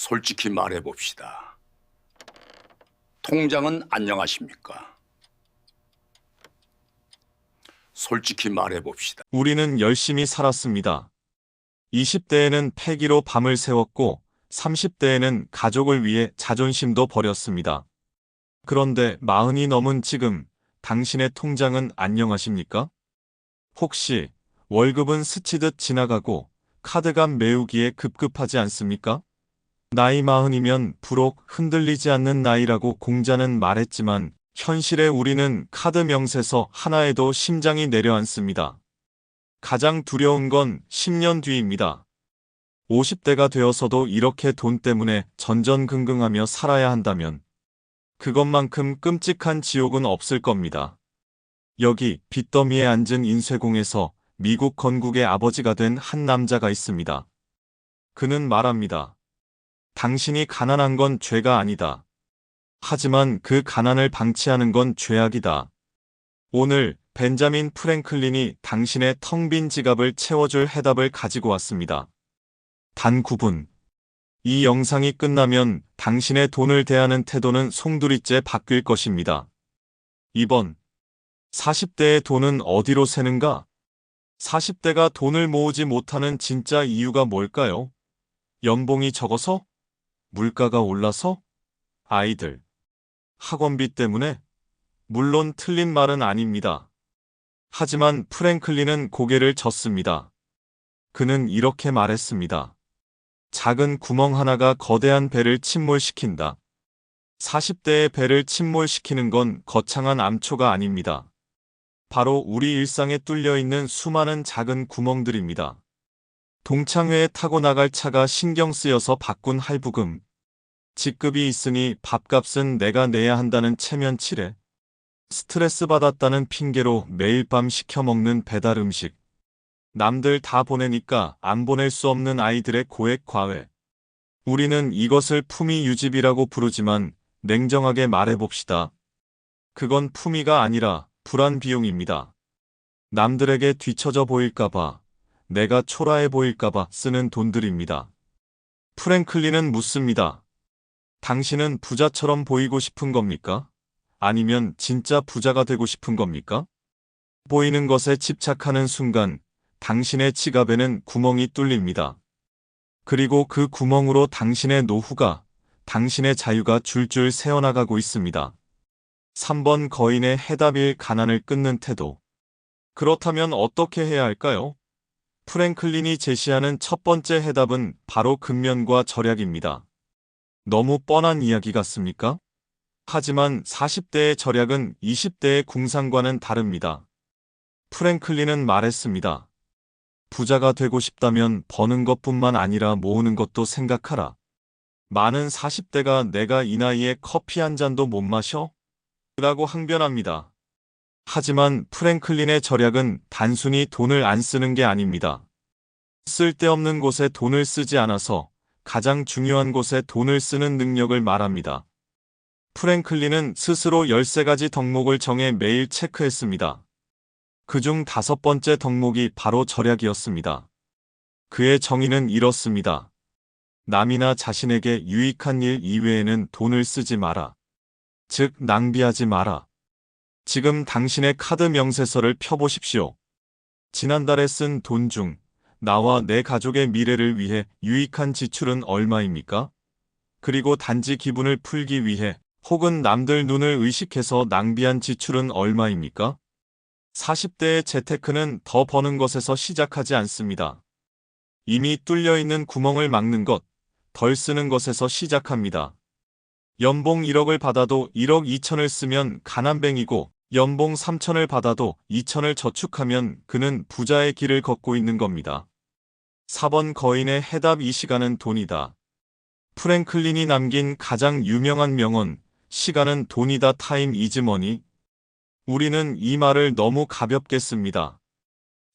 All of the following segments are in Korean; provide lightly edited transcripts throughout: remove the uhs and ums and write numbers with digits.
솔직히 말해봅시다. 통장은 안녕하십니까? 솔직히 말해봅시다. 우리는 열심히 살았습니다. 20대에는 패기로 밤을 새웠고 30대에는 가족을 위해 자존심도 버렸습니다. 그런데 40이 넘은 지금 당신의 통장은 안녕하십니까? 혹시 월급은 스치듯 지나가고 카드값 메우기에 급급하지 않습니까? 나이 40이면 부록 흔들리지 않는 나이라고 공자는 말했지만 현실에 우리는 카드 명세서 하나에도 심장이 내려앉습니다. 가장 두려운 건 10년 뒤입니다. 50대가 되어서도 이렇게 돈 때문에 전전긍긍하며 살아야 한다면 그것만큼 끔찍한 지옥은 없을 겁니다. 여기 빚더미에 앉은 인쇄공에서 미국 건국의 아버지가 된 한 남자가 있습니다. 그는 말합니다. 당신이 가난한 건 죄가 아니다. 하지만 그 가난을 방치하는 건 죄악이다. 오늘 벤자민 프랭클린이 당신의 텅 빈 지갑을 채워줄 해답을 가지고 왔습니다. 단 9분. 이 영상이 끝나면 당신의 돈을 대하는 태도는 송두리째 바뀔 것입니다. 2번. 40대의 돈은 어디로 새는가? 40대가 돈을 모으지 못하는 진짜 이유가 뭘까요? 연봉이 적어서? 물가가 올라서? 아이들. 학원비 때문에? 물론 틀린 말은 아닙니다. 하지만 프랭클린은 고개를 젓습니다. 그는 이렇게 말했습니다. 작은 구멍 하나가 거대한 배를 침몰시킨다. 40대의 배를 침몰시키는 건 거창한 암초가 아닙니다. 바로 우리 일상에 뚫려 있는 수많은 작은 구멍들입니다. 동창회에 타고 나갈 차가 신경 쓰여서 바꾼 할부금. 직급이 있으니 밥값은 내가 내야 한다는 체면치레. 스트레스 받았다는 핑계로 매일 밤 시켜 먹는 배달 음식. 남들 다 보내니까 안 보낼 수 없는 아이들의 고액 과외. 우리는 이것을 품위 유지비라고 부르지만 냉정하게 말해봅시다. 그건 품위가 아니라 불안 비용입니다. 남들에게 뒤처져 보일까봐, 내가 초라해 보일까봐 쓰는 돈들입니다. 프랭클린은 묻습니다. 당신은 부자처럼 보이고 싶은 겁니까? 아니면 진짜 부자가 되고 싶은 겁니까? 보이는 것에 집착하는 순간 당신의 지갑에는 구멍이 뚫립니다. 그리고 그 구멍으로 당신의 노후가, 당신의 자유가 줄줄 새어나가고 있습니다. 3번 거인의 해답일 가난을 끊는 태도. 그렇다면 어떻게 해야 할까요? 프랭클린이 제시하는 첫 번째 해답은 바로 근면과 절약입니다. 너무 뻔한 이야기 같습니까? 하지만 40대의 절약은 20대의 궁상과는 다릅니다. 프랭클린은 말했습니다. 부자가 되고 싶다면 버는 것뿐만 아니라 모으는 것도 생각하라. 많은 40대가 내가 이 나이에 커피 한 잔도 못 마셔? 라고 항변합니다. 하지만 프랭클린의 절약은 단순히 돈을 안 쓰는 게 아닙니다. 쓸데없는 곳에 돈을 쓰지 않아서 가장 중요한 곳에 돈을 쓰는 능력을 말합니다. 프랭클린은 스스로 13가지 덕목을 정해 매일 체크했습니다. 그중 5번째 덕목이 바로 절약이었습니다. 그의 정의는 이렇습니다. 남이나 자신에게 유익한 일 이외에는 돈을 쓰지 마라. 즉, 낭비하지 마라. 지금 당신의 카드 명세서를 펴보십시오. 지난달에 쓴 돈 중 나와 내 가족의 미래를 위해 유익한 지출은 얼마입니까? 그리고 단지 기분을 풀기 위해 혹은 남들 눈을 의식해서 낭비한 지출은 얼마입니까? 40대의 재테크는 더 버는 것에서 시작하지 않습니다. 이미 뚫려 있는 구멍을 막는 것, 덜 쓰는 것에서 시작합니다. 연봉 1억을 받아도 1억 2천을 쓰면 가난뱅이고 연봉 3천을 받아도 2천을 저축하면 그는 부자의 길을 걷고 있는 겁니다. 4번 거인의 해답 이 시간은 돈이다. 프랭클린이 남긴 가장 유명한 명언, 시간은 돈이다 타임 이즈 머니. 우리는 이 말을 너무 가볍게 씁니다.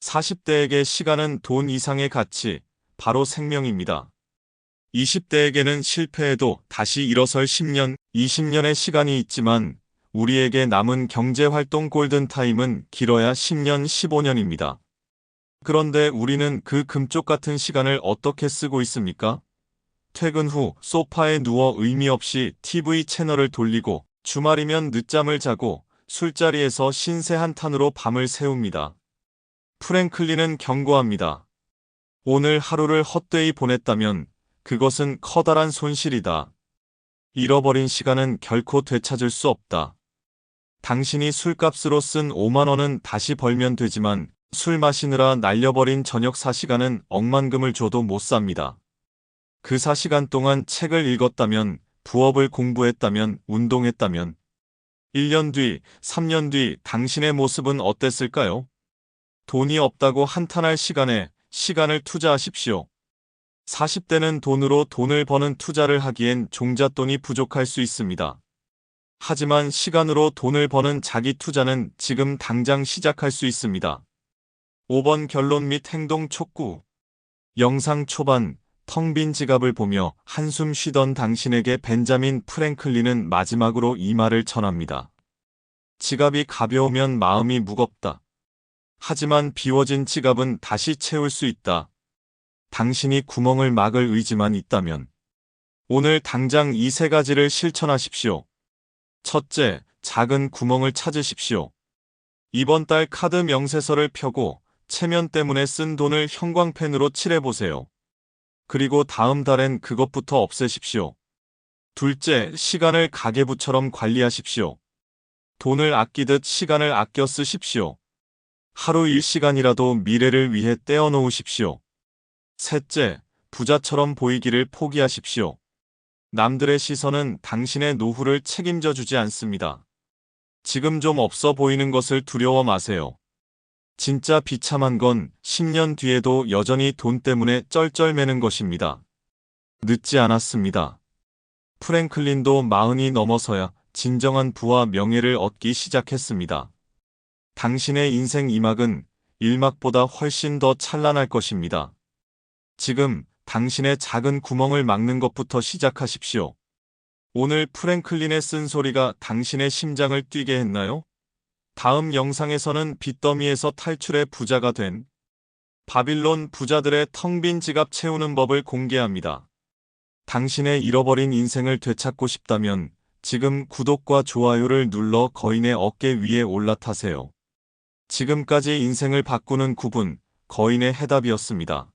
40대에게 시간은 돈 이상의 가치, 바로 생명입니다. 20대에게는 실패해도 다시 일어설 10년, 20년의 시간이 있지만 우리에게 남은 경제활동 골든타임은 길어야 10년, 15년입니다. 그런데 우리는 그 금쪽 같은 시간을 어떻게 쓰고 있습니까? 퇴근 후 소파에 누워 의미 없이 TV 채널을 돌리고 주말이면 늦잠을 자고 술자리에서 신세 한탄으로 밤을 새웁니다. 프랭클린은 경고합니다. 오늘 하루를 헛되이 보냈다면 그것은 커다란 손실이다. 잃어버린 시간은 결코 되찾을 수 없다. 당신이 술값으로 쓴 5만 원은 다시 벌면 되지만 술 마시느라 날려버린 저녁 4시간은 억만금을 줘도 못 삽니다. 그 4시간 동안 책을 읽었다면, 부업을 공부했다면, 운동했다면 1년 뒤, 3년 뒤 당신의 모습은 어땠을까요? 돈이 없다고 한탄할 시간에 시간을 투자하십시오. 40대는 돈으로 돈을 버는 투자를 하기엔 종잣돈이 부족할 수 있습니다. 하지만 시간으로 돈을 버는 자기 투자는 지금 당장 시작할 수 있습니다. 5번 결론 및 행동 촉구. 영상 초반 텅 빈 지갑을 보며 한숨 쉬던 당신에게 벤자민 프랭클린은 마지막으로 이 말을 전합니다. 지갑이 가벼우면 마음이 무겁다. 하지만 비워진 지갑은 다시 채울 수 있다. 당신이 구멍을 막을 의지만 있다면 오늘 당장 이 세 가지를 실천하십시오. 첫째, 작은 구멍을 찾으십시오. 이번 달 카드 명세서를 펴고 체면 때문에 쓴 돈을 형광펜으로 칠해보세요. 그리고 다음 달엔 그것부터 없애십시오. 둘째, 시간을 가계부처럼 관리하십시오. 돈을 아끼듯 시간을 아껴 쓰십시오. 하루 1시간이라도 미래를 위해 떼어놓으십시오. 셋째, 부자처럼 보이기를 포기하십시오. 남들의 시선은 당신의 노후를 책임져 주지 않습니다. 지금 좀 없어 보이는 것을 두려워 마세요. 진짜 비참한 건 10년 뒤에도 여전히 돈 때문에 쩔쩔매는 것입니다. 늦지 않았습니다. 프랭클린도 40이 넘어서야 진정한 부와 명예를 얻기 시작했습니다. 당신의 인생 2막은 1막보다 훨씬 더 찬란할 것입니다. 지금 당신의 작은 구멍을 막는 것부터 시작하십시오. 오늘 프랭클린의 쓴소리가 당신의 심장을 뛰게 했나요? 다음 영상에서는 빚더미에서 탈출해 부자가 된 바빌론 부자들의 텅 빈 지갑 채우는 법을 공개합니다. 당신의 잃어버린 인생을 되찾고 싶다면 지금 구독과 좋아요를 눌러 거인의 어깨 위에 올라타세요. 지금까지 인생을 바꾸는 9분, 거인의 해답이었습니다.